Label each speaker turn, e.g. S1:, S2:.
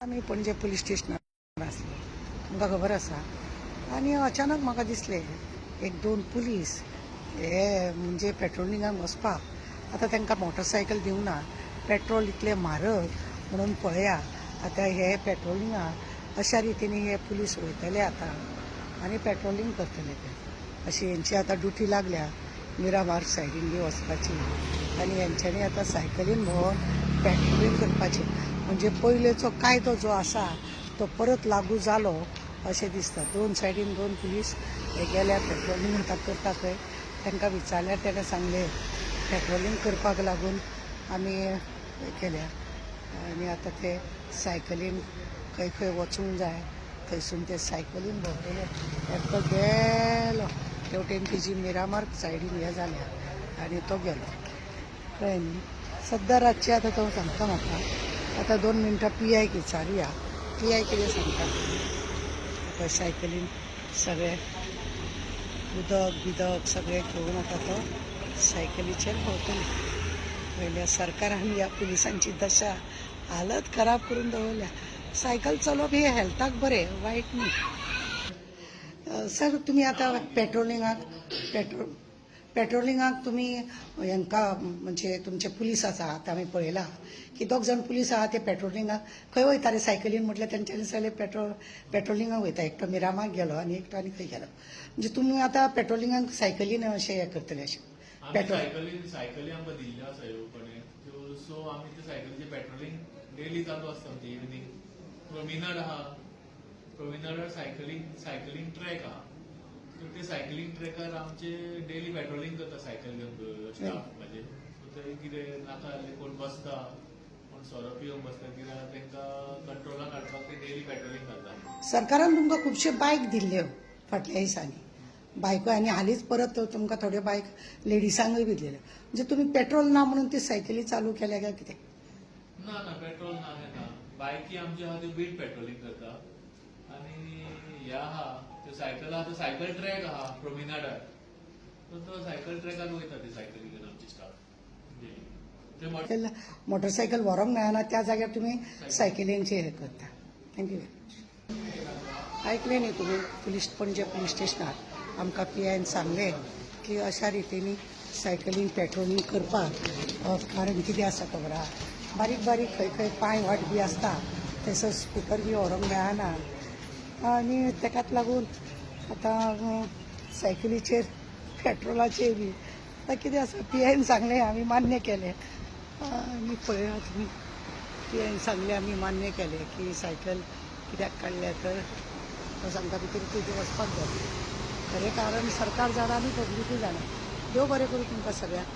S1: आम्ही पणजे पुलीस स्टेशनार आसलो, तुमकां खबर आसा. आनी अचानक म्हाका दिसले एक दोन पुलीस हे म्हणजे पेट्रोलिंगाक वचपाक. आतां तांकां मोटरसायकल दिवंक ना, पेट्रोल इतलें म्हारग म्हणून पळया. आतां हे पेट्रोलिंगाक अशा रितीन हे पुलीस वयतले आतां आनी पेट्रोलिंग करतले ते. अशी हेंची आतां ड्युटी लागल्या मिरामार सायडीन बी वचपाची आनी हेंच्यांनी आतां सायकलीन भोंवन पेट्रोलिंग करपाचें. म्हणजे पयलेचो कायदो जो आसा तो परत लागू जालो अशें दिसता. दोन सायडीन दोन पुलीस हे गेल्या पेट्रोलिंग आतां करता खंय. तांकां विचारल्यार ताणें सांगलें पेट्रोलिंग करपाक लागून आमी केल्या आनी आतां ते सायकलीन खंय खंय वचूंक जाय थंयसून ते सायकलीन भोंवतले. एकटो गेलो तेवटेन तिजी मिरामार सायडीन हे जाल्या आनी तो गेलो कळ्ळें न्ही. सद्दां रातची आतां तो सांगता म्हाका. आतां 2 मिनटां PI विचारुया PI कितें सांगता. पळय सायकलीन सगळे उदक बिदक सगळें घेवन आतां तो सायकलीचेर भोंवतलो. पयल्या सरकारान ह्या पुलिसांची दशा हालत खराब करून दवरल्या. सायकल चलोवप हे हेल्थाक बरें, वायट न्ही. सर तुमी आतां पेट्रोलिंगाक तुमी हांकां म्हणजे तुमचे पुलीस आसा. आतां आमी पळयलां की 2 जाण पुलीस आहा ते पेट्रोलिंगाक खंय वयता रे सायकलीन म्हटल्यार तेंच्यांनी सगळे पेट्रोलिंगाक वयता. एकटो मिरामाक गेलो आनी एकटो आनी खंय गेलो. म्हणजे तुमी आतां पेट्रोलिंगाक सायकलीन अशें हे करतले अशें
S2: सायकली आमकां दिल्ल्यो आसा येवपणे. सो आमी ते सायकलीचे पेट्रोलिंग डेली चालू आसता. आमची इवनिंग प्रॉमिनाड आहा. प्रॉमिनाडार सायकलिंग ट्रॅक आहा. सो ते सायकलिंग ट्रॅकार आमचे डेली पेट्रोलिंग करता सायकल घेवन स्टाफ म्हणजे. सो थंय कितें नाका जाल्लें कोण बसता कोण सोरो पिवन बसता कित्याक तांकां कंट्रोलाक हाडपाक ते डेली पेट्रोलिंग करता.
S1: सरकारान तुमकां खुबशे बायक दिल्ल्यो फाटल्या दिसांनी. बायको आनी हालींच परत तुमकां थोड्यो बायक लेडिसांकूय बी दिल्ल्यो. म्हणजे तुमी पेट्रोल ना म्हणून ती सायकली चालू केल्या काय कितें?
S2: ना पेट्रोल ना हें ना. बायकी आमच्यो आहा त्यो बीट पेट्रोलिंग करता. आनी हे आहा त्यो सायकल आहा तो सायकल ट्रॅक आहा प्रॉमिनाडार. सो तो सायकल ट्रॅकार वयता ती सायकली घेवन आमची स्टाफ.
S1: मोटरसायकल व्हरोंक मेळना त्या जाग्यार तुमी सायकलींचे हे करता. Thank you very much. ऐकलें न्ही तुमी पणजे पुलीस स्टेशनार आमकां PIन सांगलें की अशा रितीनी सायकलीन पेट्रोलिंग करपाक कारण कितें आसा खबर आहा. बारीक बारीक खंय खंय पांय वाट बी आसता थंयसर स्कुटर बी व्हरोंक मेळना आनी ताकाच लागून आतां सायकलीचेर पेट्रोलाचेर बी आतां कितें आसा PIन सांगलें आमी मान्य केलें. आनी पळया तुमी PIन सांगलें आमी मान्य केलें की सायकल कित्याक काडल्या तर तो सांगता भितर तुजें वचपाक जाय. खरें कारण सरकार जाणा आनी पब्लीकूय जाणा. देव बरें करूं तुमकां सगळ्यांक.